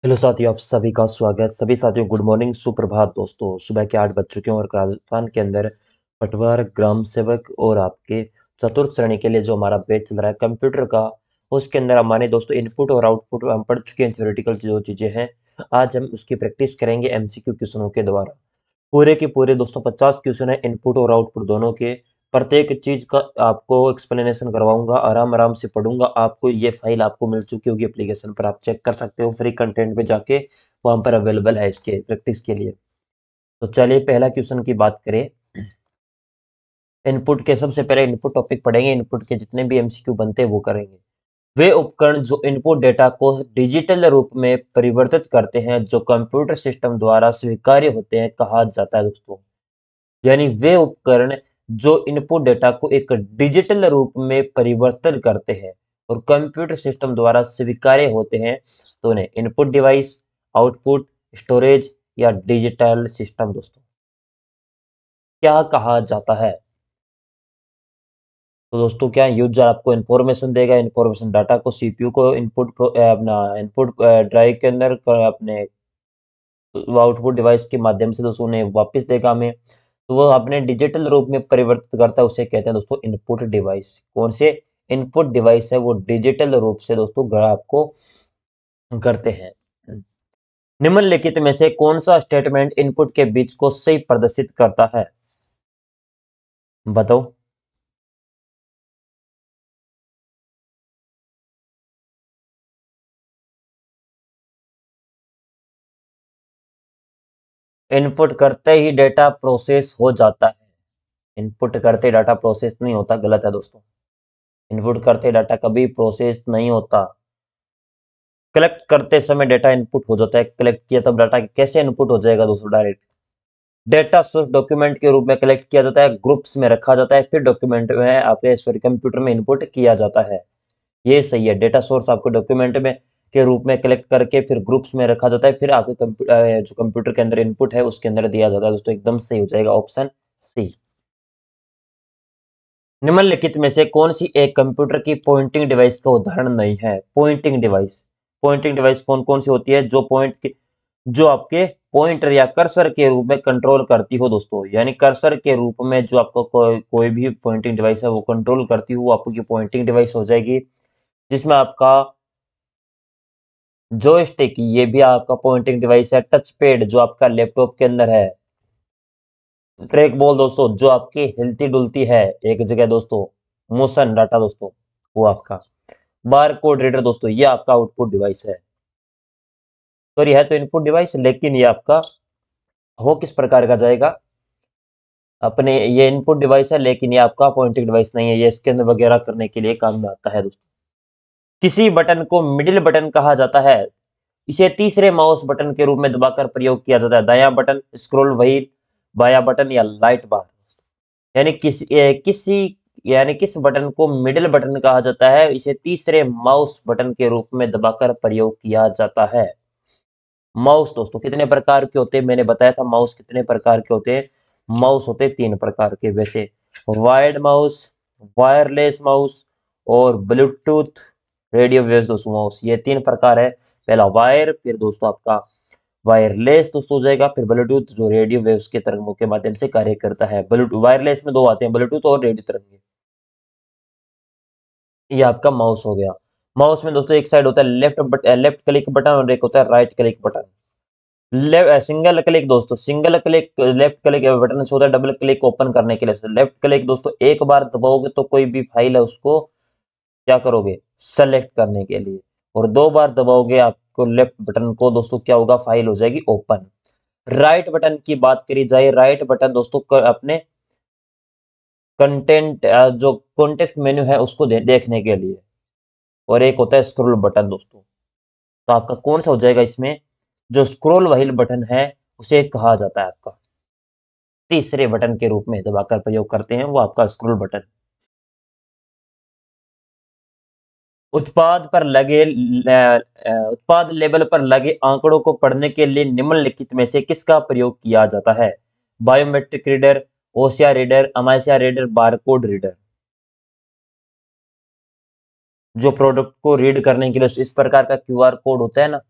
Hello साथियों, आप सभी का स्वागत। सभी साथियों गुड मॉर्निंग, सुप्रभात। दोस्तों सुबह के 8 बज चुके हैं और राजस्थान के अंदर पटवार, ग्राम सेवक और आपके चतुर्थ श्रेणी के लिए जो हमारा बैच चल रहा है कंप्यूटर का, उसके अंदर हमारे दोस्तों इनपुट और आउटपुट हम पढ़ चुके हैं। थ्योरेटिकल जो चीज़ें हैं, आज हम उसकी प्रैक्टिस करेंगे एमसीक्यू क्वेश्चनों के द्वारा। पूरे के पूरे दोस्तों 50 क्वेश्चन है, इनपुट और आउटपुट दोनों के। प्रत्येक चीज का आपको एक्सप्लेनेशन करवाऊंगा, आराम आराम से पढ़ूंगा। आपको ये फाइल आपको मिल चुकी होगी एप्लीकेशन पर, आप चेक कर सकते हो फ्री कंटेंट पे जाके, वहां पर अवेलेबल है इसके प्रैक्टिस के लिए। तो चलिए पहला क्वेश्चन की बात करें। इनपुट के सबसे पहले इनपुट टॉपिक पढ़ेंगे, इनपुट के जितने भी एमसीक्यू बनते हैं वो करेंगे। वे उपकरण जो इनपुट डेटा को डिजिटल रूप में परिवर्तित करते हैं, जो कंप्यूटर सिस्टम द्वारा स्वीकार्य होते हैं, कहा जाता है दोस्तों। यानी वे उपकरण जो इनपुट डेटा को एक डिजिटल रूप में परिवर्तन करते हैं और कंप्यूटर सिस्टम द्वारा स्वीकार्य होते हैं, तो उन्हें इनपुट डिवाइस, आउटपुट, स्टोरेज या डिजिटल सिस्टम दोस्तों क्या कहा जाता है। तो दोस्तों क्या यूजर आपको इन्फॉर्मेशन देगा, इन्फॉर्मेशन डाटा को सीपीयू को अपना इनपुट ड्राइव के अंदर अपने आउटपुट डिवाइस के माध्यम से दोस्तों उन्हें वापस देगा हमें। तो वो अपने डिजिटल रूप में परिवर्तित करता है, उसे कहते हैं दोस्तों इनपुट डिवाइस। कौन से इनपुट डिवाइस है वो डिजिटल रूप से दोस्तों आपको करते हैं। निम्नलिखित में से कौन सा स्टेटमेंट इनपुट के बीच को सही प्रदर्शित करता है, बताओ। इनपुट करते ही डेटा प्रोसेस हो जाता है। इनपुट करते डाटा प्रोसेस नहीं होता, गलत है दोस्तों। इनपुट करते डाटा कभी प्रोसेस नहीं होता। कलेक्ट करते समय डेटा इनपुट हो जाता है। कलेक्ट किया तब डाटा कैसे इनपुट हो जाएगा दोस्तों, डायरेक्ट डेटा सोर्स डॉक्यूमेंट के रूप में कलेक्ट किया जाता है, ग्रुप्स में रखा जाता है, फिर डॉक्यूमेंट में आपके सॉरी कंप्यूटर में इनपुट किया जाता है। ये सही है। डेटा सोर्स आपको डॉक्यूमेंट में के रूप में कलेक्ट करके फिर ग्रुप्स में रखा जाता है, फिर आपके जो कंप्यूटर के अंदर इनपुट है उसके अंदर दिया जाता है दोस्तों। एकदम सही हो जाएगा ऑप्शन सी। निम्नलिखित में से कौन सी एक कंप्यूटर की पॉइंटिंग डिवाइस का उदाहरण नहीं है। पॉइंटिंग डिवाइस, पॉइंटिंग डिवाइस कौन कौन सी होती है, जो जो आपके पॉइंटर या कर्सर के रूप में कंट्रोल करती हो दोस्तों। यानी कर्सर के रूप में जो आपको कोई भी पॉइंटिंग डिवाइस है वो कंट्रोल करती हो, वो आपकी पॉइंटिंग डिवाइस हो जाएगी। जिसमें आपका जॉयस्टिक, ये भी आपका पॉइंटिंग डिवाइस है। टच पैड जो आपका लैपटॉप के अंदर है। ट्रैक बॉल दोस्तों जो आपकी हिलती डुलती है एक जगह दोस्तों, मोशन डाटा दोस्तों, वो आपका बार कोड रीडर दोस्तों, ये आपका आउटपुट डिवाइस है। सॉरी है तो इनपुट डिवाइस, लेकिन ये आपका हो किस प्रकार का जाएगा, अपने ये इनपुट डिवाइस है लेकिन ये आपका पॉइंटिंग डिवाइस नहीं है। ये स्कैन वगैरह करने के लिए काम में आता है दोस्तों। किसी बटन को मिडिल बटन कहा जाता है। इसे तीसरे माउस बटन के रूप में दबाकर प्रयोग किया जाता है। दायां बटन, स्क्रॉल व्हील, बायां बटन या लाइट बार। यानी किस बटन को मिडिल बटन कहा जाता है, इसे तीसरे माउस बटन के रूप में दबाकर प्रयोग किया जाता है। माउस दोस्तों कितने प्रकार के होते हैं, मैंने बताया था माउस कितने प्रकार के होते हैं। माउस होते हैं 3 प्रकार के वैसे, वायर्ड माउस, वायरलेस माउस और ब्लूटूथ रेडियो वेव्स दोस्तों माउस, ये 3 प्रकार है। पहला वायर, फिर दोस्तों आपका वायरलेस दोस्तों हो जाएगा, फिर ब्लूटूथ जो रेडियो वेव्स के तरंगों के माध्यम से कार्य करता है। ब्लूटूथ वायरलेस में 2 आते हैं, ब्लूटूथ और रेडियो तरंगे। ये आपका माउस हो गया। माउस में दोस्तों एक साइड होता है लेफ्ट क्लिक बटन और एक होता है right click button. Single click दोस्तों, single click left click button से होता है डबल क्लिक ओपन करने के लिए। लेफ्ट क्लिक दोस्तों एक बार दबाओगे तो कोई भी फाइल है उसको क्या करोगे, सेलेक्ट करने के लिए। और 2 बार दबाओगे आपको लेफ्ट बटन को दोस्तों क्या होगा, फाइल हो जाएगी ओपन। राइट बटन की बात करी जाए, राइट बटन दोस्तों अपने कंटेंट जो कॉन्टेक्स्ट मेन्यू है उसको देखने के लिए। और एक होता है स्क्रॉल बटन दोस्तों। तो आपका कौन सा हो जाएगा इसमें, जो स्क्रॉल व्हील बटन है उसे कहा जाता है आपका तीसरे बटन के रूप में दबाकर प्रयोग करते हैं, वो आपका स्क्रॉल बटन। उत्पाद पर लगे उत्पाद लेबल पर लगे आंकड़ों को पढ़ने के लिए निम्नलिखित में से किसका प्रयोग किया जाता है। बायोमेट्रिक रीडर, ओसिया रीडर, अमाइसिया रीडर, बारकोड रीडर। जो प्रोडक्ट को रीड करने के लिए इस प्रकार का क्यूआर कोड होता है ना,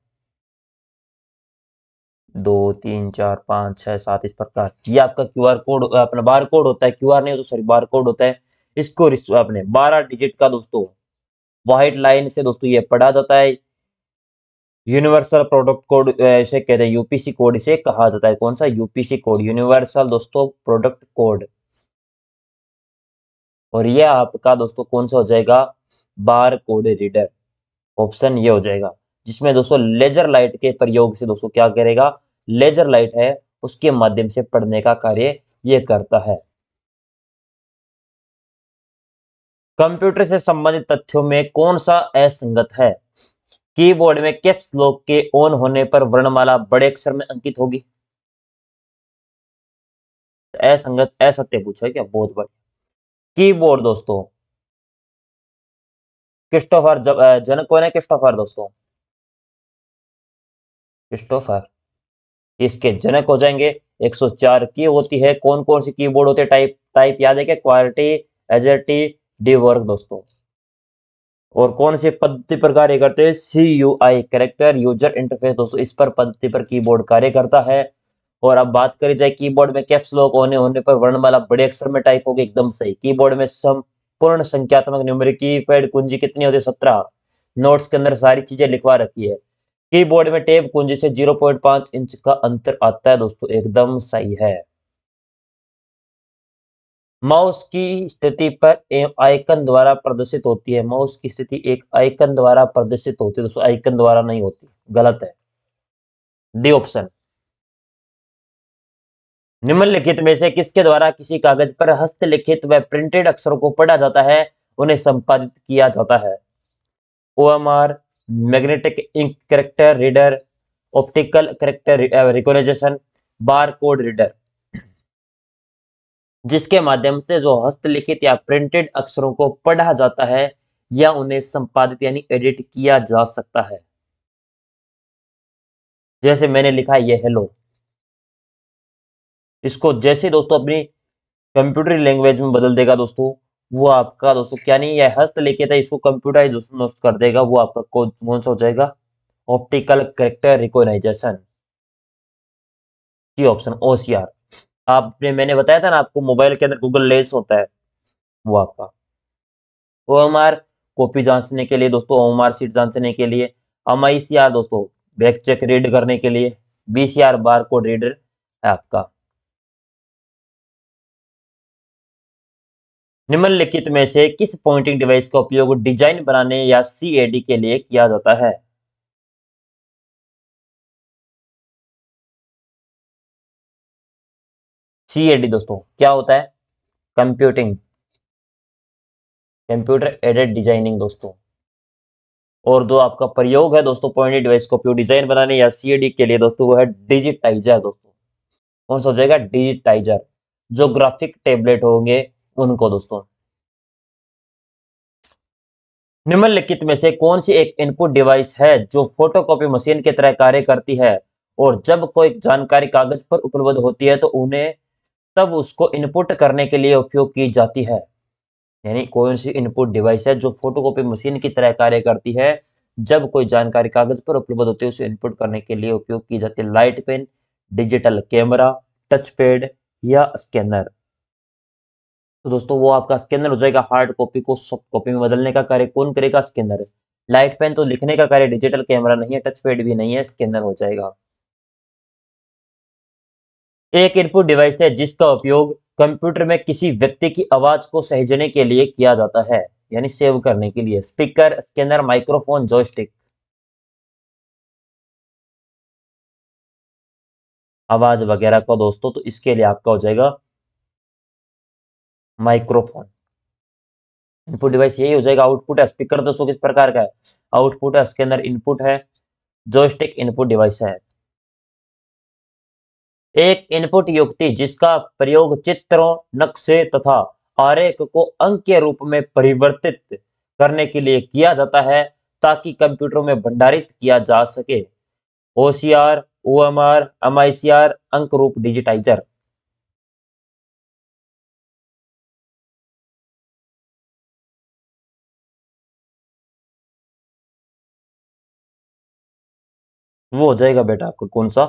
दो, तीन, चार, पाँच, छः, सात, इस प्रकार। ये आपका क्यूआर कोड, अपना बार कोड होता है, क्यूआर नहीं हो तो सॉरी बार कोड होता है। इसको आपने 12 डिजिट का दोस्तों व्हाइट लाइन से दोस्तों ये पढ़ा जाता है। यूनिवर्सल प्रोडक्ट कोड इसे कहते हैं, यूपीसी कोड इसे कहा जाता है। कौन सा? यूपीसी कोड, यूनिवर्सल दोस्तों प्रोडक्ट कोड। और ये आपका दोस्तों कौन सा हो जाएगा? बार कोड रीडर। ऑप्शन ये हो जाएगा, जिसमें दोस्तों लेजर लाइट के प्रयोग से दोस्तों क्या करेगा? लेजर लाइट है उसके माध्यम से पढ़ने का कार्य ये करता है। कंप्यूटर से संबंधित तथ्यों में कौन सा असंगत है? कीबोर्ड में कैप्स लॉक के ऑन होने पर वर्णमाला बड़े अक्षर में अंकित होगी। असंगत, असत्य पूछा है क्या? बहुत बढ़िया। कीबोर्ड दोस्तों, क्रिस्टोफर जनक कौन है? क्रिस्टोफर दोस्तों, क्रिस्टोफर इसके जनक हो जाएंगे। 104 की होती है। कौन कौन सी कीबोर्ड होते हैं? टाइप टाइप याद है क्या? क्वालिटी, एजर्टी, डीवर्क दोस्तों। और कौन से पद्धति पर कार्य करते हैं? CUI, कैरेक्टर यूजर इंटरफेस दोस्तों, इस पर पद्धति पर कीबोर्ड कार्य करता है। और अब बात करी जाए कीबोर्ड में कैप्स लॉक होने होने पर वर्णमाला बड़े अक्षर में टाइप होगी। एकदम सही। कीबोर्ड में संपूर्ण संख्यात्मक न्यूमेरिक कीपैड कुंजी कितनी होती है? 17। नोट्स के अंदर सारी चीजें लिखवा रखी है। कीबोर्ड में टेप कुंजी से 0.5 इंच का अंतर आता है दोस्तों, एकदम सही है। माउस की स्थिति पर आइकन द्वारा प्रदर्शित होती है। माउस की स्थिति एक आइकन द्वारा प्रदर्शित होती है दोस्तों, आइकन द्वारा नहीं होती, गलत है। D option. निम्नलिखित में से किसके द्वारा किसी कागज पर हस्तलिखित व प्रिंटेड अक्षरों को पढ़ा जाता है, उन्हें संपादित किया जाता है? OMR, magnetic ink character reader, optical character recognition, bar code reader. जिसके माध्यम से जो हस्तलिखित या प्रिंटेड अक्षरों को पढ़ा जाता है या उन्हें संपादित यानी एडिट किया जा सकता है। जैसे मैंने लिखा है ये हेलो, इसको जैसे दोस्तों अपनी कंप्यूटर लैंग्वेज में बदल देगा दोस्तों, वो आपका दोस्तों क्या नहीं, यह हस्तलिखित है, इसको कंप्यूटराइज दोस्तों कर देगा, वो आपका कौन सा हो जाएगा? Optical character recognition. C option, OCR। आपने मैंने बताया था ना आपको, मोबाइल के अंदर गूगल लेंस होता है, वो आपका। OMR कॉपी जांचने के लिए दोस्तों, OMR सीट जांचने के लिए। MICR दोस्तों बैक चेक रीड करने के लिए। BCR बार कोड रीडर है आपका। निम्नलिखित में से किस पॉइंटिंग डिवाइस का उपयोग डिजाइन बनाने या CAD के लिए किया जाता है? CAD दोस्तों क्या होता है? कंप्यूटिंग, कंप्यूटर एडेड डिजाइनिंग दोस्तों। और जो आपका प्रयोग है दोस्तों पॉइंटेड डिवाइस का उपयोग डिजाइन बनाने या CAD के लिए दोस्तों, वो है डिजिटाइजर दोस्तों। कौन सा हो जाएगा? डिजिटाइजर। जो ग्राफिक टेबलेट होंगे उनको दोस्तों। निम्नलिखित में से कौन सी एक इनपुट डिवाइस है जो फोटोकॉपी मशीन की तरह कार्य करती है, और जब कोई जानकारी कागज पर उपलब्ध होती है तो उन्हें तब उसको इनपुट करने के लिए उपयोग की जाती है? यानी कौन सी इनपुट डिवाइस है जो फोटोकॉपी मशीन की तरह कार्य करती है, जब कोई जानकारी कागज पर उपलब्ध होती है उसे इनपुट करने के लिए उपयोग की जाती है? Light pen, digital camera, touch pad या स्कैनर। तो दोस्तों वो आपका स्कैनर हो जाएगा। हार्ड कॉपी को सॉफ्ट कॉपी में बदलने का कार्य कौन करेगा? स्कैनर। लाइट पेन तो लिखने का कार्य, डिजिटल कैमरा नहीं है, टच पैड भी नहीं है, स्कैनर हो जाएगा। एक इनपुट डिवाइस है जिसका उपयोग कंप्यूटर में किसी व्यक्ति की आवाज को सहेजने के लिए किया जाता है, यानी सेव करने के लिए। Speaker, scanner, microphone, joystick. आवाज वगैरह को दोस्तों, तो इसके लिए आपका हो जाएगा माइक्रोफोन। इनपुट डिवाइस यही हो जाएगा। आउटपुट है। स्पीकर दोस्तों किस प्रकार का है? आउटपुट है। स्कैनर इनपुट है। जॉयस्टिक इनपुट डिवाइस है। एक इनपुट युक्ति जिसका प्रयोग चित्रों, नक्शे तथा आरेख को अंक के रूप में परिवर्तित करने के लिए किया जाता है ताकि कंप्यूटरों में भंडारित किया जा सके। OCR, OMR, MICR, अंक रूप डिजिटाइजर। वो हो जाएगा बेटा आपका कौन सा?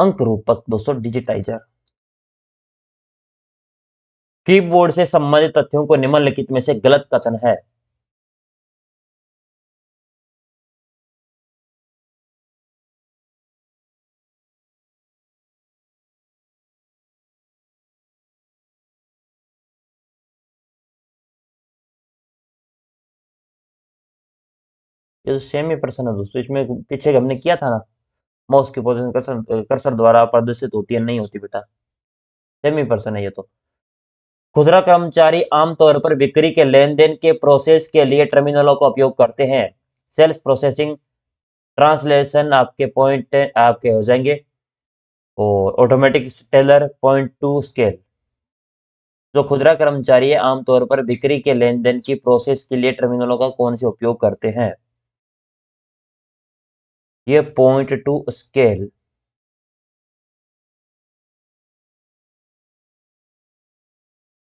अंक रूपक दोस्तों, डिजिटाइजर। कीबोर्ड से संबंधित तथ्यों को निम्नलिखित में से गलत कथन है। ये तो सेम ही प्रश्न है दोस्तों, इसमें पीछे हमने किया था ना, माउस की पोजीशन कर्सर कर्सर द्वारा प्रदर्शित होती है, नहीं होती बेटा। सेम ही प्रश्न है ये तो। खुदरा कर्मचारी आमतौर पर बिक्री के लेन-देन के प्रोसेस के लिए टर्मिनलों का उपयोग करते हैं। सेल्स प्रोसेसिंग, ट्रांसलेशन आपके पॉइंट आपके हो जाएंगे, और automatic teller, point two scale. जो खुदरा कर्मचारी है आमतौर पर बिक्री के लेन-देन की प्रोसेस के लिए टर्मिनलों का कौन से उपयोग करते हैं? ये पॉइंट टू स्केल।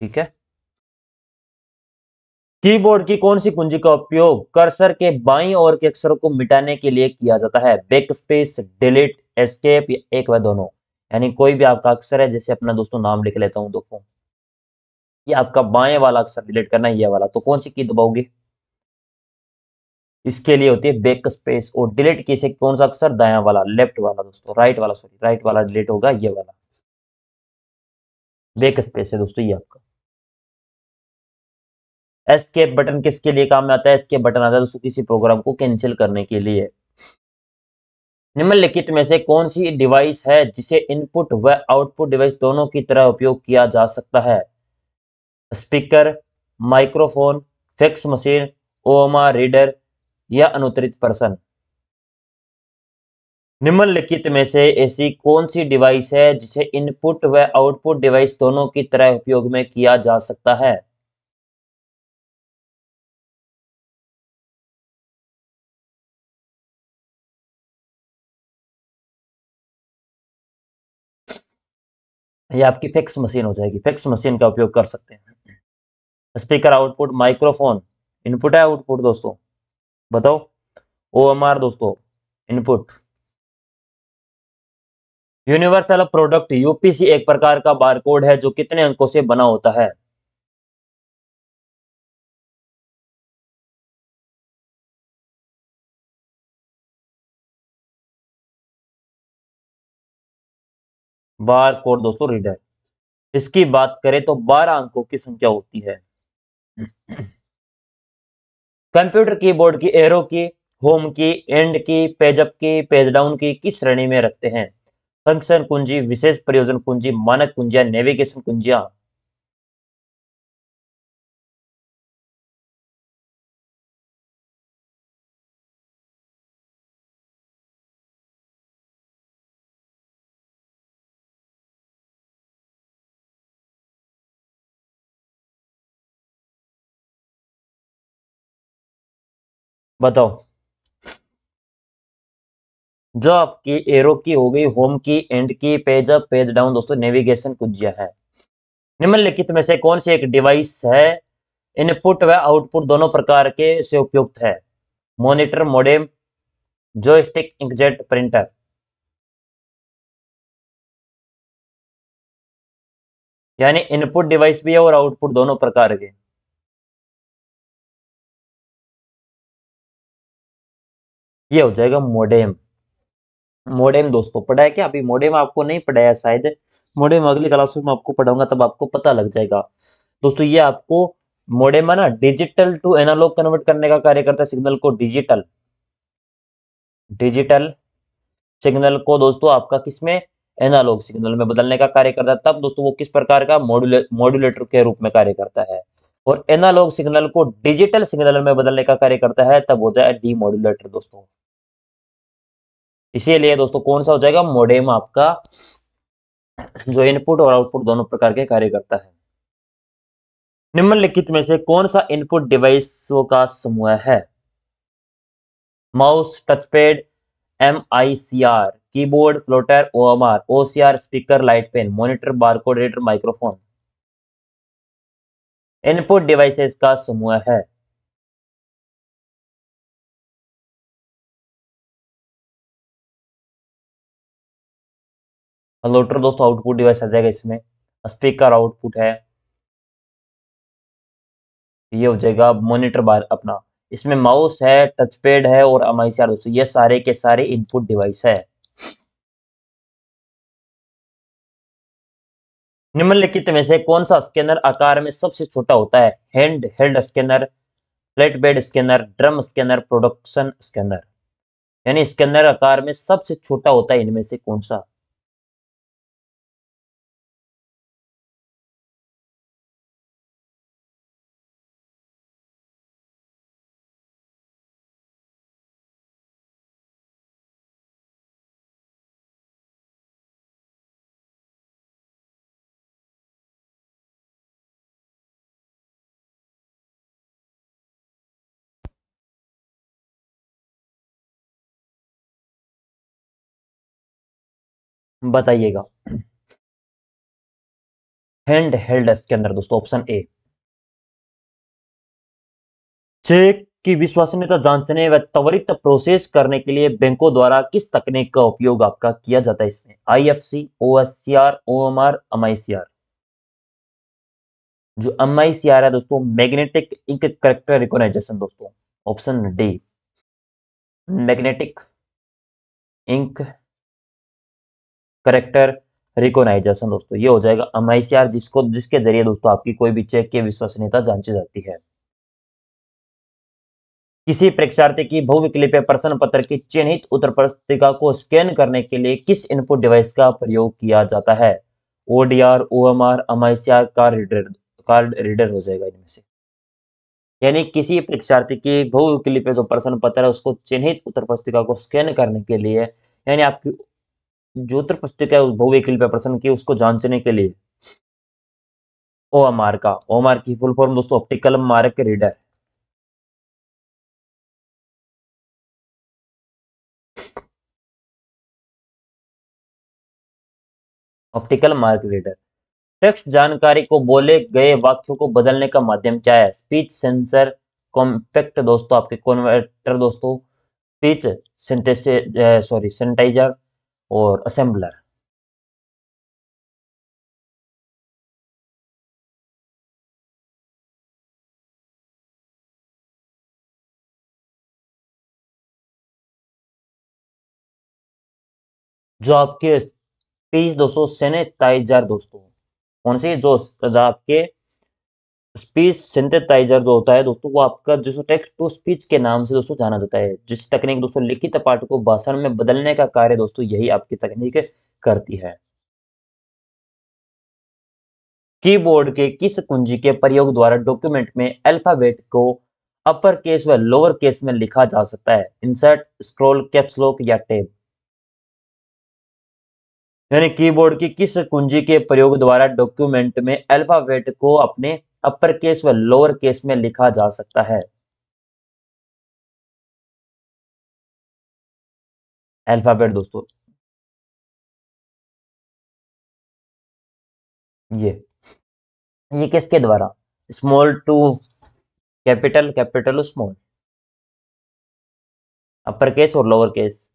ठीक है। कीबोर्ड की कौन सी कुंजी का उपयोग कर्सर के बाईं ओर के अक्षरों को मिटाने के लिए किया जाता है? बैकस्पेस, डिलीट, एस्केप, या एक व दोनों? यानी कोई भी आपका अक्षर है, जैसे अपना दोस्तों नाम लिख लेता हूं दोस्तों, ये आपका बाएं वाला अक्षर डिलीट करना है, ये वाला, तो कौन सी की दबाओगे? इसके लिए होती है बैक स्पेस। और डिलीट की से कौन सा अक्षर? दायां वाला, लेफ्ट वाला दोस्तों, राइट वाला, सॉरी, राइट वाला डिलीट होगा, ये वाला बैक स्पेस है दोस्तों, ये आपका। एस्केप बटन किसके लिए काम में आता है? एस्केप बटन आता है दोस्तों किसी प्रोग्राम को कैंसिल करने के लिए। निम्नलिखित में से कौन सी डिवाइस है जिसे इनपुट व आउटपुट डिवाइस दोनों की तरह उपयोग किया जा सकता है? स्पीकर, माइक्रोफोन, फैक्स मशीन, ओमा रीडर, या अनुत्तरित पर्सन? निम्नलिखित में से ऐसी कौन सी डिवाइस है जिसे इनपुट व आउटपुट डिवाइस दोनों की तरह उपयोग में किया जा सकता है? ये आपकी फैक्स मशीन हो जाएगी, फैक्स मशीन का उपयोग कर सकते हैं। स्पीकर, आउटपुट, माइक्रोफोन इनपुट है, आउटपुट दोस्तों बताओ? ओएमआर दोस्तों इनपुट। यूनिवर्सल प्रोडक्ट यूपीसी एक प्रकार का बारकोड है जो कितने अंकों से बना होता है? बार कोड दोस्तों रीडर। इसकी बात करें तो 12 अंकों की संख्या होती है। कंप्यूटर कीबोर्ड की एरो की, होम की, एंड की, पेज अप की, पेज डाउन की किस श्रेणी में रखते हैं? फंक्शन कुंजी, विशेष प्रयोजन कुंजी, मानक कुंजियां, नेविगेशन कुंजियां? बताओ। जो आपकी एरो की हो गई, होम की, एंड की, पेज अप, पेज डाउन दोस्तों नेविगेशन कुंजियां है। निम्नलिखित में से कौन सी एक डिवाइस है इनपुट व आउटपुट दोनों प्रकार के से उपयुक्त है? Monitor, modem, joystick, inkjet printer? यानी इनपुट डिवाइस भी है और आउटपुट दोनों प्रकार के। ये हो जाएगा मॉडेम। मॉडेम दोस्तों पढ़ा है क्या? अभी मॉडेम आपको नहीं पढ़ाया शायद, मॉडेम अगली क्लास में आपको पढ़ाऊंगा, तब आपको पता लग जाएगा दोस्तों। ये आपको मॉडेम है ना, डिजिटल टू एनालॉग कन्वर्ट करने का कार्य करता है, सिग्नल को डिजिटल डिजिटल सिग्नल को दोस्तों आपका किसमें, एनालॉग सिग्नल में बदलने का कार्य करता है। तब दोस्तों वो किस प्रकार का, मॉड्यूलेटर के रूप में कार्य करता है। और एनालॉग सिग्नल को डिजिटल सिग्नल में बदलने का कार्य करता है, तब होता है डीमॉड्यूलेटर दोस्तों। इसीलिए दोस्तों कौन सा हो जाएगा, मॉडेम आपका, जो इनपुट और आउटपुट दोनों प्रकार के कार्य करता है। निम्नलिखित में से कौन सा इनपुट डिवाइसों का समूह है? Mouse, touchpad, MICR, keyboard, plotter, OMR, OCR, speaker, light pen, monitor, barcode reader, microphone? Input devices का समूह है। लोटर दोस्तों आउटपुट डिवाइस आ जाएगा इसमें। स्पीकर आउटपुट है। ये हो जाएगा मॉनिटर बार अपना। इसमें माउस है, टच पैड है और एमआईसीआर दोस्तों, ये सारे के सारे इनपुट डिवाइस है। निम्नलिखित में से कौन सा स्कैनर आकार में सबसे छोटा होता है? Hand held scanner, flat bed scanner, drum scanner, production scanner. यानी स्कैनर आकार में सबसे छोटा होता है इनमें से कौन सा? बताइएगा। हैंड हेल्ड स्कैनर दोस्तों, ऑप्शन ए। चेक की विश्वसनीयता जांचने व त्वरित प्रोसेस करने के लिए बैंकों द्वारा किस तकनीक का उपयोग आपका किया जाता है इसमें? IFC, OSCR, OMR, MICR. जो एमआईसीआर है दोस्तों, मैग्नेटिक इंक करेक्टर रिकॉग्नाइजेशन दोस्तों, option D. Magnetic ink character recognition दोस्तों, ये हो जाएगा एमआईसीआर, जिसके जरिए दोस्तों आपकी कोई भी चेक की विश्वसनीयता जांची जाती है। किसी परीक्षार्थी की बहुविकल्पीय प्रश्न पत्र की चिन्हित उत्तर पुस्तिका को स्कैन करने के लिए किस इनपुट डिवाइस का प्रयोग किया जाता है? ODR, OMR, MICR, card reader हो जाएगा इनमें से। यानी किसी परीक्षार्थी की बहुविकल्पीय जो प्रश्न पत्र है उसको चिन्हित उत्तर पुस्तिका को स्कैन करने के लिए, यानी आपकी जो उत्तर पुस्तिका है उस बहुविकल्पीय प्रश्न की उसको जांचने के लिए ओएमआर का, ओएमआर की फुल फॉर्म दोस्तों optical mark reader. Optical mark reader. Text जानकारी को बोले गए वाक्यों को बदलने का माध्यम क्या है? स्पीच सेंसर, कॉम्पैक्ट दोस्तों आपके कन्वर्टर दोस्तों, स्पीच सेंटाइजर और असेंबलर। जो आपके स्पीच दोस्तों सेनेटाइजर दोस्तों, कौन सी जो आपके स्पीच सिंथेसाइजर जो होता है दोस्तों, वो आपका जो टेक्स्ट टू स्पीच के नाम से दोस्तों जाना जाता है, जिस तकनीक दोस्तों लिखित पाठ को भाषण में बदलने का कार्य दोस्तों यही आपकी तकनीक करती है। कीबोर्ड के किस कुंजी के प्रयोग द्वारा डॉक्यूमेंट में अल्फाबेट को अपर केस व लोअर केस में लिखा जा सकता है? इंसर्ट, स्क्रॉल, कैप्स लॉक या टैब। यानी कीबोर्ड की किस कुंजी के प्रयोग द्वारा डॉक्यूमेंट में अल्फाबेट को अपने अपर केस व लोअर केस में लिखा जा सकता है? अल्फाबेट दोस्तों, ये किसके द्वारा? Small to capital, capital to small, upper case और लोअर केस,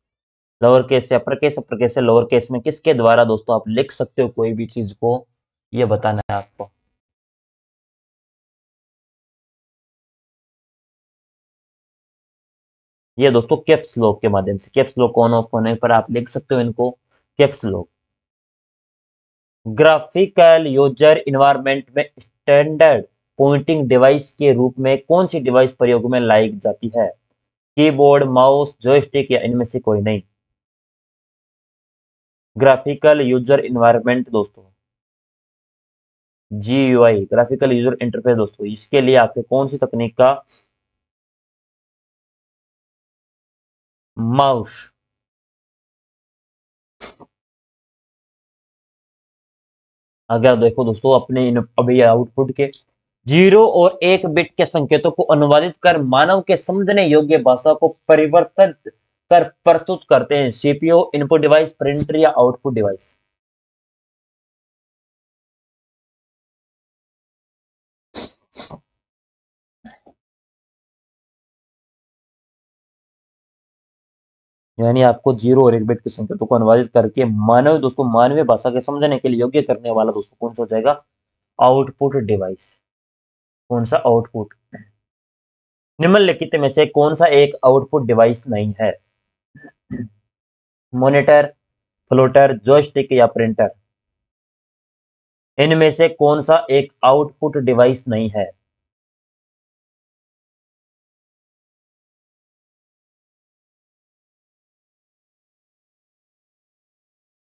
लोअर केस से अपर केस, अपर केस से लोअर केस में किसके द्वारा दोस्तों आप लिख सकते हो कोई भी चीज को, ये बताना है आपको। ये दोस्तों कैप्स लॉक के माध्यम से, कैप्स लॉक ऑन ऑफ होने पर आप लिख सकते हो इनको caps lock. Graphical user environment में स्टैंडर्ड पॉइंटिंग डिवाइस के रूप में कौन सी डिवाइस प्रयोग में लाई जाती है? कीबोर्ड, माउस, जॉयस्टिक या इनमें से कोई नहीं? ग्राफिकल यूजर इन्वायरमेंट दोस्तों, जीयूआई, ग्राफिकल यूजर इंटरफेस दोस्तों, इसके लिए आपके कौन सी तकनीक का? माउस। अगर देखो दोस्तों अपने अभी आउटपुट के 0 और 1 बिट के संकेतों को अनुवादित कर मानव के समझने योग्य भाषा को परिवर्तित कर प्रस्तुत करते हैं, सीपीयू, इनपुट डिवाइस, प्रिंटर या आउटपुट डिवाइस। यानी आपको जीरो और एक बिट की संख्या को अनुवादित करके मानवीय भाषा के समझने के लिए योग्य करने वाला दोस्तों कौन सा हो जाएगा? Output device. कौन सा आउटपुट? निम्नलिखित में से कौन सा एक आउटपुट डिवाइस नहीं है? मॉनिटर, फ्लोटर, जॉयस्टिक या प्रिंटर? इनमें से कौन सा एक आउटपुट डिवाइस नहीं है?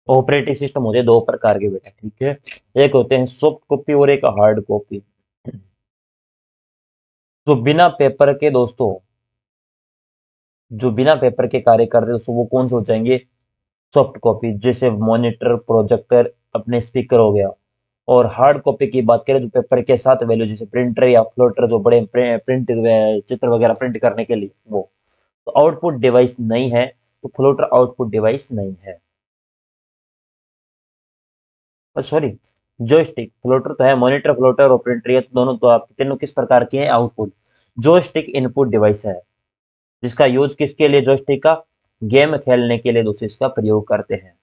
ऑपरेटिंग सिस्टम होते हैं दो प्रकार के बेटा, ठीक है। एक होते हैं सॉफ्ट कॉपी और एक हार्ड कॉपी। जो बिना पेपर के दोस्तों, जो बिना पेपर के कार्य करते हैं दोस्तों, वो कौन से हो जाएंगे? सॉफ्ट कॉपी, जैसे मॉनिटर, प्रोजेक्टर, अपने स्पीकर हो गया। और हार्ड कॉपी की बात करें जो पेपर के साथ वैल्यू, जैसे प्रिंटर या फ्लोटर, जो बड़े प्रिंट चित्र वगैरह प्रिंट करने के लिए वो। तो आउटपुट डिवाइस नहीं है, तो फ्लोटर आउटपुट डिवाइस नहीं है। Sorry, joystick. फ्लोटर तो है, मॉनिटर, फ्लोटर और प्रिंटर, ये तो दोनों तो आप तीनों किस प्रकार के हैं? आउटपुट। जॉयस्टिक इनपुट डिवाइस है, जिसका यूज किसके लिए? जॉयस्टिक का गेम खेलने के लिए दोस्तों इसका प्रयोग करते हैं।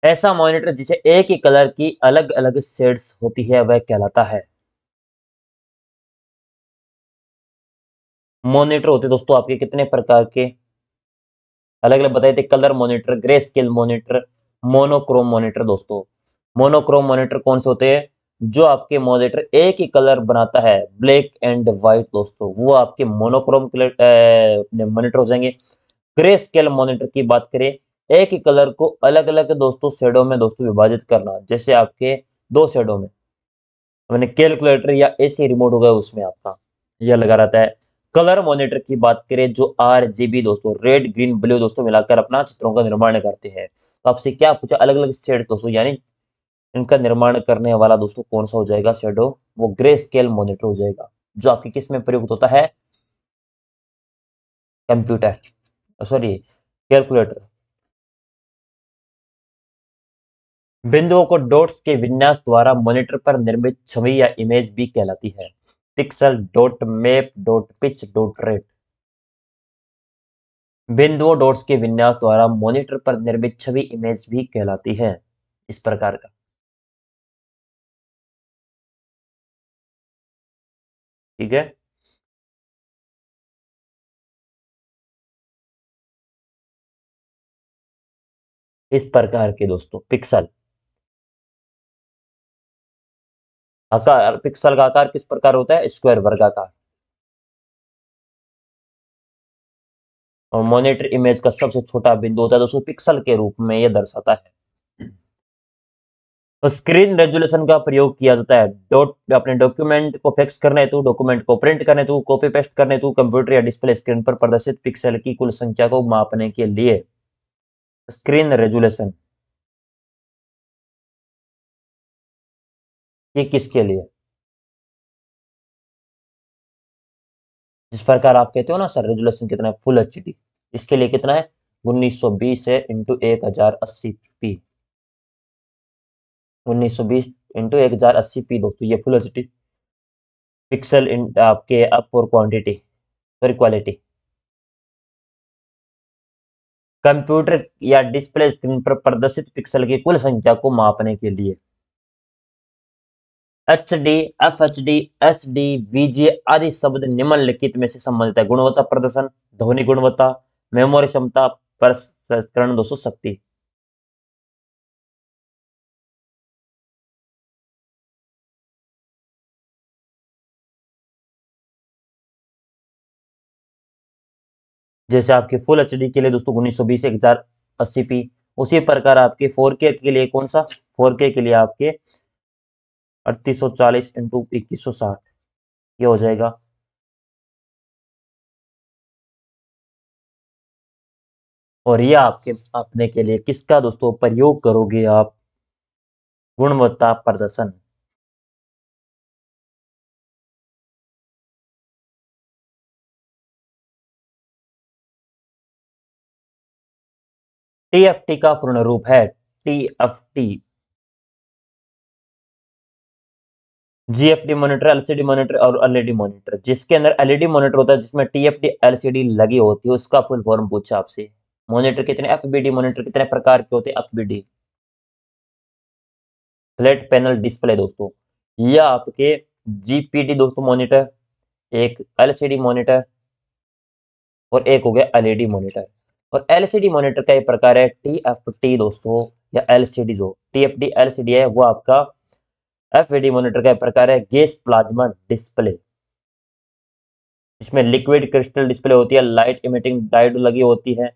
ऐसा मॉनिटर जिसे एक ही कलर की अलग अलग शेड्स होती है वह कहलाता है। मॉनिटर होते दोस्तों आपके कितने प्रकार के? अलग अलग बताए थे, colour monitor, grey scale monitor, monochrome monitor दोस्तों। मोनोक्रोम मॉनिटर कौन से होते हैं? जो आपके मॉनिटर एक ही कलर बनाता है, ब्लैक एंड व्हाइट दोस्तों, वो आपके मोनोक्रोम मॉनिटर हो जाएंगे। ग्रे स्केल मॉनिटर की बात करें, एक ही कलर को अलग अलग दोस्तों शेडो में दोस्तों विभाजित करना, जैसे आपके दो शेडो में, मैंने कैलकुलेटर या एसी रिमोट हो गया उसमें आपका यह लगा रहता है। कलर मॉनिटर की बात करें, जो आरजीबी दोस्तों, रेड ग्रीन ब्लू दोस्तों मिलाकर अपना चित्रों का निर्माण करते हैं। तो आपसे क्या पूछा? अलग अलग शेड दोस्तों, यानी इनका निर्माण करने वाला दोस्तों कौन सा हो जाएगा शेडो? वो ग्रे स्केल मॉनिटर हो जाएगा, जो आपकी किस में प्रयुक्त होता है? Computer, sorry, calculator. बिंदुओं को डॉट्स के विन्यास द्वारा मॉनिटर पर निर्मित छवि या इमेज भी कहलाती है। Pixel, dot, map, dot, pitch, dot, rate. बिंदुओं डॉट्स के विन्यास द्वारा मॉनिटर पर निर्मित छवि इमेज भी कहलाती है। इस प्रकार का, ठीक है। इस प्रकार के दोस्तों पिक्सल, आकार, पिक्सल का आकार किस प्रकार होता है? स्क्वायर, वर्गाकार। और मॉनिटर इमेज का सबसे छोटा बिंदु होता है दोस्तों, पिक्सल के रूप में यह दर्शाता है। तो स्क्रीन रेजोल्यूशन का प्रयोग किया जाता है डॉट अपने डॉक्यूमेंट को फैक्स करने हेतु, डॉक्यूमेंट को प्रिंट करने हेतु, कॉपी पेस्ट करने हेतु, कंप्यूटर या डिस्प्ले स्क्रीन पर प्रदर्शित पिक्सल की कुल संख्या को मापने के लिए। स्क्रीन रेजोल्यूशन ये किसके लिए? जिस प्रकार आप कहते हो ना सर रेजोल्यूशन कितना है, फुल एचडी, इसके लिए कितना है? 1920 है इंटू 1080 पी। 1920 इंटू 1080 पी दोस्तों, ये फुल एचडी पिक्सल इन आपके अप और क्वांटिटी, सॉरी क्वालिटी। कंप्यूटर या डिस्प्ले स्क्रीन पर प्रदर्शित पिक्सल की कुल संख्या को मापने के लिए। H D, F H D, S D, VGA आदि शब्द निम्नलिखित में से संबंधित है। गुणवत्ता प्रदर्शन, ध्वनि गुणवत्ता, मेमोरी क्षमता, प्रसंस्करण दोस्तों शक्ति। जैसे आपके फुल एचडी के लिए दोस्तों 1920 1080 पी, उसी प्रकार आपके 4K के लिए कौन सा? 4K के लिए आपके 3840 इंटू 2160 ये हो जाएगा। और ये आपके अपने के लिए किसका दोस्तों प्रयोग करोगे आप? गुणवत्ता प्रदर्शन। टीएफटी का पूर्ण रूप है टीएफटी, जीएफडी मॉनिटर, एलसीडी मॉनिटर और एलईडी मॉनिटर। जिसके अंदर एलईडी मॉनिटर होता है, जिसमें टीएफडी एलसीडी लगी होती है, उसका फुल फॉर्म पूछा आपसे। मॉनिटर कितने, एफबीडी मॉनिटर कितने प्रकार के होते हैं? एफबीडी, फ्लैट पैनल डिस्प्ले दोस्तों। या आपके जीपीडी दोस्तों मॉनिटर, एक एलसीडी मॉनिटर और एक हो गया एलईडी मॉनिटर। और एलसीडी मॉनिटर का एक प्रकार है टीएफटी दोस्तों, या एलसीडी। जो टीएफटी एलसीडी है वो आपका एफईडी मॉनिटर का एक प्रकार है गैस प्लाज्मा डिस्प्ले। इसमें लिक्विड क्रिस्टल डिस्प्ले होती है, लाइट इमिटिंग डायोड लगी होती है।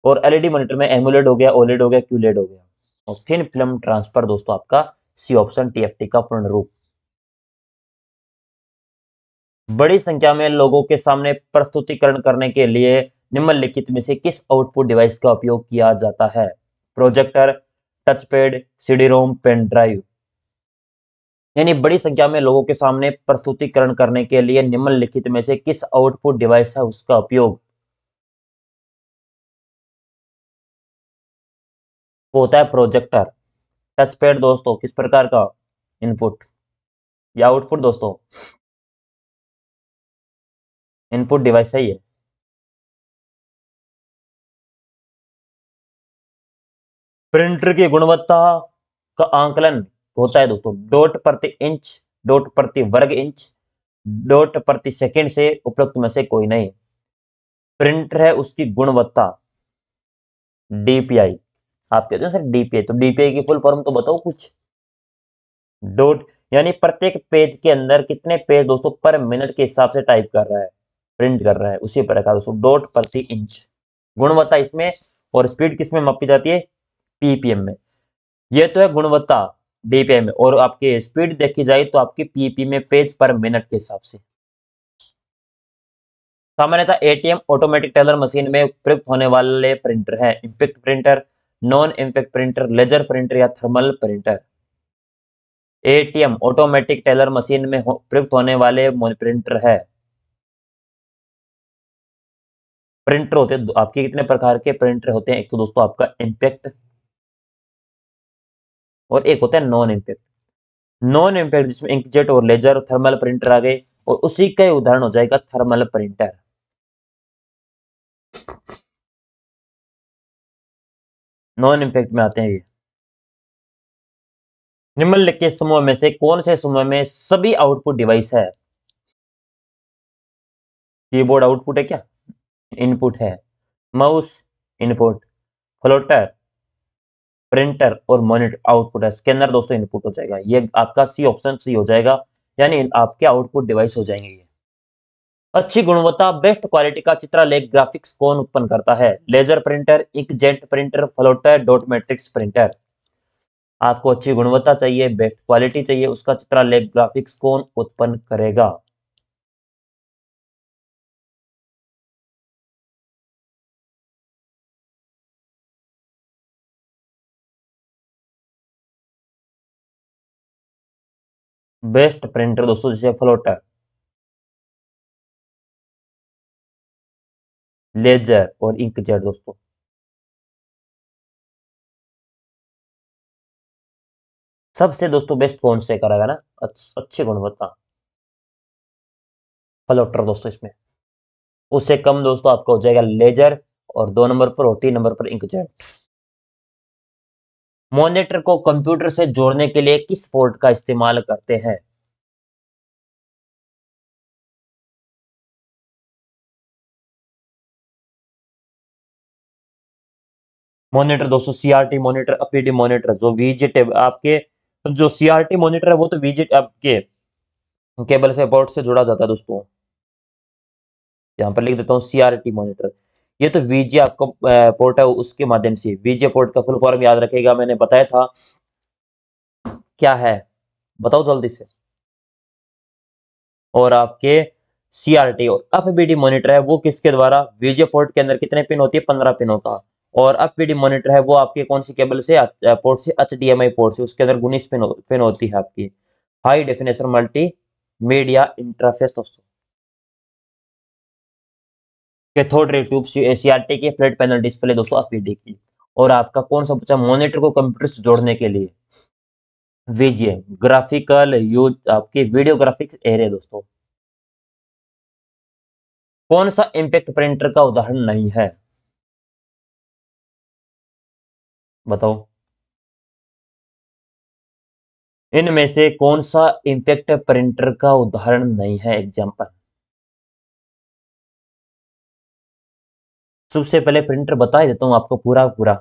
और एलईडी मॉनिटर में एमुलेट हो गया, ओलेड हो गया, क्यूलेड हो गया। और थिन फिल्म ट्रांसफर दोस्तों आपका सी ऑप्शन टीएफटी का पूर्ण रूप। बड़ी संख्या में लोगों के सामने प्रस्तुतिकरण करने के लिए निम्नलिखित में से किस आउटपुट डिवाइस का उपयोग किया जाता है? Projector, touchpad, CD ROM, pen drive. यानी बड़ी संख्या में लोगों के सामने प्रस्तुतिकरण करने के लिए निम्नलिखित में से किस आउटपुट डिवाइस है उसका उपयोग होता है? प्रोजेक्टर। टचपैड दोस्तों किस प्रकार का इनपुट या आउटपुट दोस्तों? इनपुट डिवाइस है ये। प्रिंटर की गुणवत्ता का आंकलन होता है दोस्तों डॉट प्रति इंच, डॉट प्रति वर्ग इंच, डॉट प्रति सेकंड से उपरोक्त में से कोई नहीं। प्रिंटर है उसकी गुणवत्ता डीपीआई। आप कहते हो सर डीपीआई, तो डीपीआई की फुल फॉर्म तो बताओ कुछ। डॉट यानी प्रत्येक पेज के अंदर कितने पेज दोस्तों पर मिनट के हिसाब से टाइप कर रहा है, प्रिंट कर रहा है, उसी प्रकार दोस्तों डॉट प्रति इंच। गुणवत्ता इसमें, और स्पीड किसमें मापी जाती है? पीपीएम में। ये तो है गुणवत्ता डीपीआई में, और आपकी स्पीड देखी जाए तो आपकी पीपी में, पेज पर मिनट के हिसाब से। सामान्यतः एटीएम ऑटोमेटिक टेलर मशीन में प्रयुक्त होने वाले प्रिंटर है impact printer, non impact printer, laser printer या thermal printer. ATM automatic teller machine में प्रयुक्त होने वाले प्रिंटर है। प्रिंटर होते हैं आपके कितने प्रकार के प्रिंटर होते हैं? एक तो दोस्तों आपका इंपैक्ट, और एक होता है नॉन इंपैक्ट। नॉन इंपैक्ट जिसमें इंकजेट और लेजर और थर्मल प्रिंटर आ गए, और उसी का ही उदाहरण हो जाएगा थर्मल प्रिंटर। नॉन इंपैक्ट में आते हैं ये। निम्नलिखित समूह में से कौन से समूह में सभी आउटपुट डिवाइस है? कीबोर्ड आउटपुट है क्या? इनपुट है। माउस इनपुट, फ्लोटर प्रिंटर और मॉनिटर आउटपुट है। स्कैनर दोस्तों इनपुट हो जाएगा। ये आपका सी ऑप्शन सी हो जाएगा, यानी आपके आउटपुट डिवाइस हो जाएंगे ये। अच्छी गुणवत्ता बेस्ट क्वालिटी का चित्रलेख ग्राफिक्स कौन उत्पन्न करता है? Laser printer, inkjet printer, plotter, dot matrix printer. आपको अच्छी गुणवत्ता चाहिए, बेस्ट क्वालिटी चाहिए, उसका चित्रलेख ग्राफिक्स कौन उत्पन्न करेगा? बेस्ट प्रिंटर दोस्तों जैसे फ्लोटर, लेजर और इंकजेट दोस्तों। सबसे दोस्तों बेस्ट कौन से करेगा ना अच्छी गुणवत्ता? फ्लोटर दोस्तों इसमें। उससे कम दोस्तों आपका हो जाएगा लेजर, और 2 नंबर पर और 3 नंबर पर इंकजेट। मॉनिटर को कंप्यूटर से जोड़ने के लिए किस पोर्ट का इस्तेमाल करते हैं? मॉनिटर दोस्तों सीआरटी मॉनिटर, अपीडी मॉनिटर, जो वीजेट आपके, जो सीआरटी मॉनिटर है वो तो वीजेट आपके केबल से पोर्ट से जुड़ा जाता है दोस्तों। यहाँ पर लिख देता हूँ सीआरटी मॉनिटर। ये तो वीजे आपका पोर्ट है, उसके माध्यम से। वीजे पोर्ट का फुल फॉर्म याद रखेगा, मैंने बताया था क्या है, बताओ जल्दी से। और आपके सीआरटी और एफबीडी मॉनिटर है वो किसके द्वारा? वीजे पोर्ट के अंदर कितने पिन होती है? 15 पिनों का। और एफबीडी मॉनिटर है वो आपके कौन सी केबल से? पोर्ट से, एचडीएमआई पोर्ट से। उसके अंदर 19 पिन होती है आपकी। High definition multi media interface दोस्तों। कैथोड रे ट्यूब सीआरटी की, फ्लैट पैनल डिस्प्ले दोस्तों एफबीडी की। और आपका कौन सा पूछा? मॉनिटर को कंप्यूटर से जोड़ने के लिए। वीजीए ग्राफिकल यूज आपकी वीडियो ग्राफिक्स एरे दोस्तों। कौन सा इम्पैक्ट प्रिंटर का उदाहरण नहीं है? बताओ। इनमें से कौन सा इम्पैक्ट प्रिंटर का उदाहरण नहीं है? एग्जाम्पल। सबसे पहले प्रिंटर बता ही देता हूं आपको पूरा पूरा।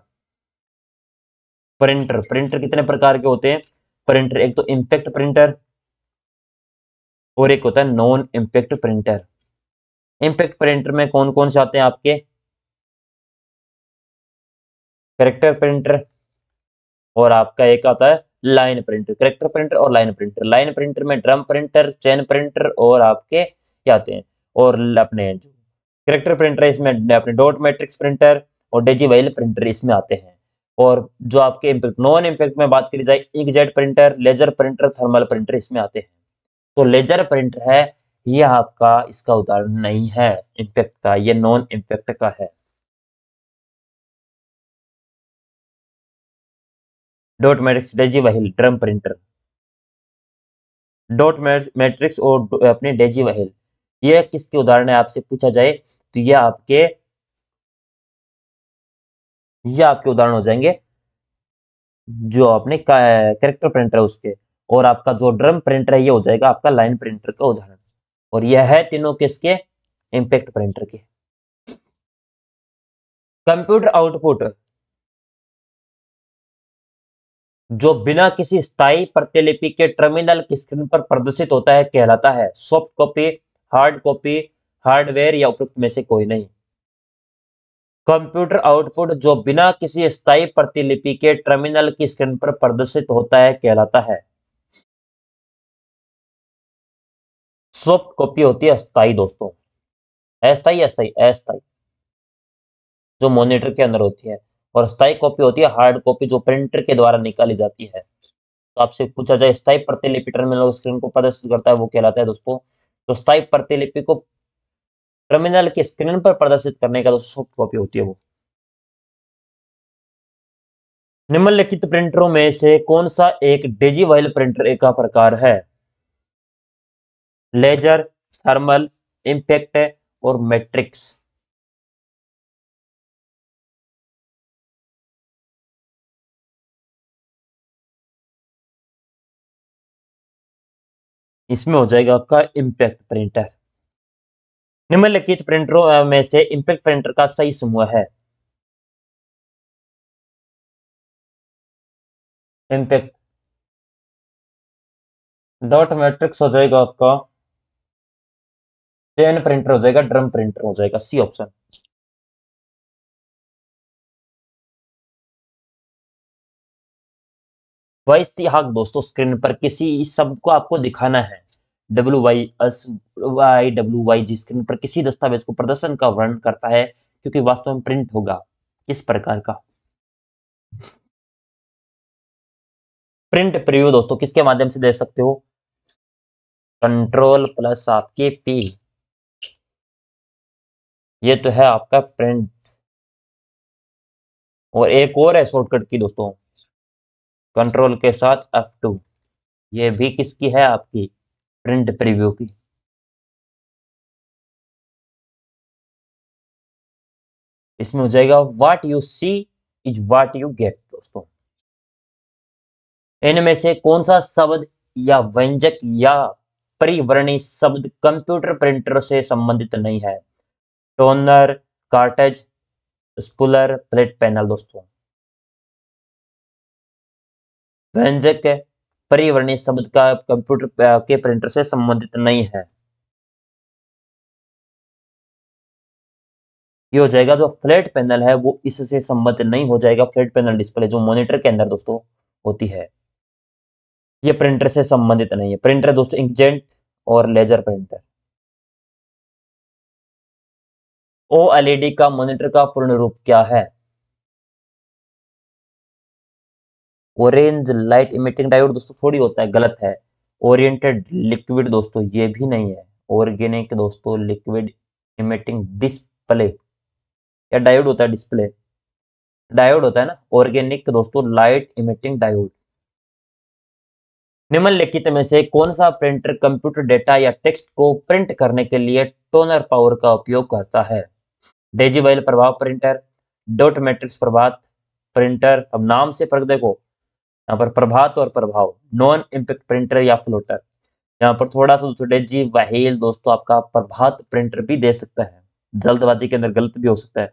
प्रिंटर प्रिंटर कितने प्रकार के होते हैं? प्रिंटर एक तो इम्पैक्ट प्रिंटर और एक होता है non impact printer. Impact printer में कौन कौन से आते हैं आपके? करेक्टर प्रिंटर और आपका एक आता है लाइन प्रिंटर। करेक्टर प्रिंटर और लाइन प्रिंटर। लाइन प्रिंटर में ड्रम प्रिंटर, चेन प्रिंटर और आपके क्या आते हैं, और अपने जो करेक्टर प्रिंटर है इसमें अपने डॉट मैट्रिक्स प्रिंटर और डेजिवेल प्रिंटर इसमें आते हैं। और जो आपके इम्पैक्ट नॉन इम्पैक्ट में बात करी जाए, inkjet printer, laser printer, thermal printer इसमें आते हैं। तो लेजर प्रिंटर है ये आपका, इसका उदाहरण नहीं है इम्पैक्ट का, ये नॉन इम्पैक्ट का है। Dot matrix, daisy wheel, drum printer. Dot matrix और अपने डेजी वहेल, ये किसके उदाहरण है आपसे पूछा जाए तो ये आपके उदाहरण हो जाएंगे जो अपने कैरेक्टर प्रिंटर है उसके। और आपका जो ड्रम प्रिंटर है ये हो जाएगा आपका लाइन प्रिंटर का उदाहरण। और यह है तीनों किसके? इम्पैक्ट प्रिंटर के। कंप्यूटर आउटपुट जो बिना किसी स्थायी प्रतिलिपि के टर्मिनल की स्क्रीन पर प्रदर्शित होता है कहलाता है soft copy, hard copy, hardware या उपयुक्त में से कोई नहीं। कंप्यूटर आउटपुट जो बिना किसी स्थायी प्रतिलिपि के टर्मिनल की स्क्रीन पर प्रदर्शित होता है कहलाता है। सॉफ्ट कॉपी होती है अस्थाई दोस्तों। अस्थाई अस्थाई अस्थाई जो मॉनिटर के अंदर होती है। और स्थायी कॉपी होती है हार्ड कॉपी जो प्रिंटर के द्वारा निकाली जाती है। तो आपसे पूछा जाए स्थायी प्रतिलिपि टर्मिनल स्क्रीन को प्रदर्शित करता है वो कहलाता है दोस्तों। तो स्थायी प्रतिलिपि को टर्मिनल की स्क्रीन पर प्रदर्शित करने का जो सॉफ्ट कॉपी होती है वो। निम्नलिखित प्रिंटरों में से कौन सा एक डिजिवॉयल प्रिंटर एक का प्रकार है? लेजर, थर्मल, इम्पैक्ट और मैट्रिक्स। इसमें हो जाएगा आपका इम्पैक्ट प्रिंटर। निम्नलिखित प्रिंटरों में से इम्पैक्ट प्रिंटर का सही समूह है? इम्पैक्ट। डॉट मैट्रिक्स हो जाएगा आपका, चेन प्रिंटर हो जाएगा, ड्रम प्रिंटर हो जाएगा, सी ऑप्शन। वैश्याक दोस्तों स्क्रीन पर किसी शब्द को आपको दिखाना है। WYSYWY जी स्क्रीन पर किसी दस्तावेज को प्रदर्शन का वर्णन करता है क्योंकि वास्तव में प्रिंट होगा किस प्रकार का? प्रिंट प्रीव्यू दोस्तों किसके माध्यम से दे सकते हो? कंट्रोल प्लस आपके पी। ये तो है आपका प्रिंट। और एक और है शॉर्टकट की दोस्तों, कंट्रोल के साथ F2। ये भी किसकी है? आपकी प्रिंट प्रीव्यू की। इसमें हो जाएगा what you see is what you get दोस्तों। इनमें से कौन सा शब्द या व्यंजक या परिवर्णी शब्द कंप्यूटर प्रिंटर से संबंधित नहीं है? Toner, cartridge, spooler, plate panel दोस्तों। व्यंजक परिवर्णी शब्द का कंप्यूटर के प्रिंटर से संबंधित नहीं है। ये हो जाएगा जो फ्लैट पैनल है वो इससे संबंधित नहीं हो जाएगा। फ्लैट पैनल डिस्प्ले जो मॉनिटर के अंदर दोस्तों होती है ये प्रिंटर से संबंधित नहीं है। प्रिंटर दोस्तों इंकजेट और लेजर प्रिंटर। ओएलईडी का मॉनिटर का पूर्ण रूप क्या है? ऑरेंज लाइट इमिटिंग डायोड दोस्तों थोड़ी होता है, गलत है। ओरिएंटेड लिक्विड दोस्तों ये भी नहीं है। ऑर्गेनिक दोस्तों लिक्विड इमिटिंग डिस्प्ले, या डायोड होता है डिस्प्ले, डायोड होता है ना। ऑर्गेनिक दोस्तों लाइट इमिटिंग डायोड। निम्नलिखित में से कौन सा प्रिंटर कंप्यूटर डेटा या टेक्स्ट को प्रिंट करने के लिए टोनर पावर का उपयोग करता है? डेजिबल प्रभाव प्रिंटर, डॉट मैट्रिक्स प्रभात प्रिंटर। अब नाम से फर्क देखो, यहाँ पर प्रभात और प्रभाव, नॉन इम्पैक्ट प्रिंटर या फ्लोटर। यहाँ पर थोड़ा सा दोस्तों डेजी वहील दोस्तों आपका प्रभात प्रिंटर भी दे सकता है, जल्दबाजी के अंदर गलत भी हो सकता है।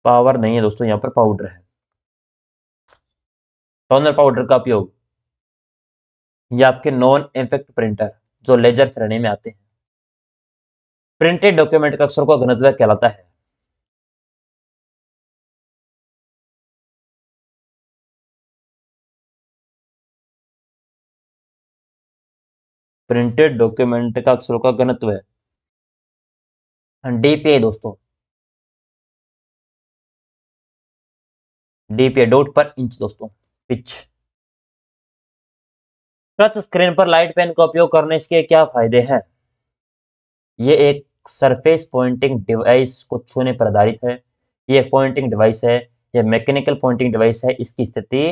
पावर नहीं है दोस्तों, यहाँ पर पाउडर है। टोनर पाउडर का उपयोग, ये आपके नॉन इम्पैक्ट प्रिंटर जो लेजर श्रेणी में आते हैं। प्रिंटेड डॉक्यूमेंट का अक्षर का घनत्व कहलाता है? प्रिंटेड डॉक्यूमेंट का अक्षरों का घनत्व है डीपीए दोस्तों, डीपीए डॉट पर इंच दोस्तों, पिच। टच स्क्रीन पर लाइट पेन का उपयोग करने के क्या फायदे हैं? ये एक सरफेस पॉइंटिंग डिवाइस को छूने पर आधारित है। ये एक पॉइंटिंग डिवाइस है, ये मैकेनिकल पॉइंटिंग डिवाइस है, इसकी स्थिति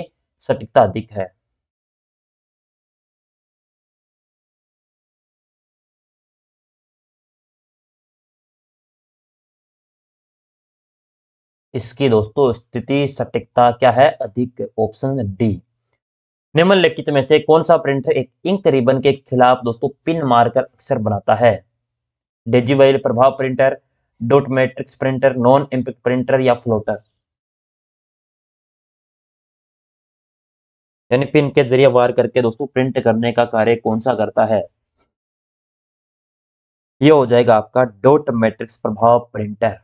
सटीकता अधिक है। इसकी दोस्तों स्थिति सटीकता क्या है? अधिक, ऑप्शन डी। निम्नलिखित में से कौन सा प्रिंटर एक इंक रिबन के खिलाफ दोस्तों पिन मारकर अक्षर बनाता है? डेजिबल प्रभाव printer, dot matrix printer, non impact printer या फ्लोटर। यानी पिन के जरिए वार करके दोस्तों प्रिंट करने का कार्य कौन सा करता है? ये हो जाएगा आपका डॉट मैट्रिक्स प्रभाव प्रिंटर।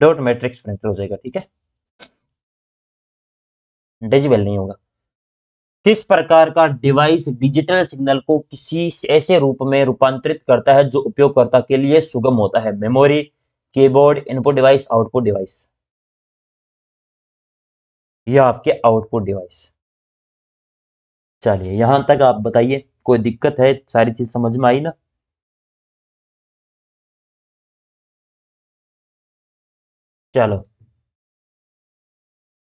डॉट मैट्रिक्स प्रिंटर हो जाएगा, ठीक है, डेजिबल नहीं होगा। किस प्रकार का डिवाइस डिजिटल सिग्नल को किसी ऐसे रूप में रूपांतरित करता है जो उपयोगकर्ता के लिए सुगम होता है? Memory, keyboard, input device, output device. यह आपके आउटपुट डिवाइस। चलिए यहां तक आप बताइए, कोई दिक्कत है? सारी चीज समझ में आई ना? चलो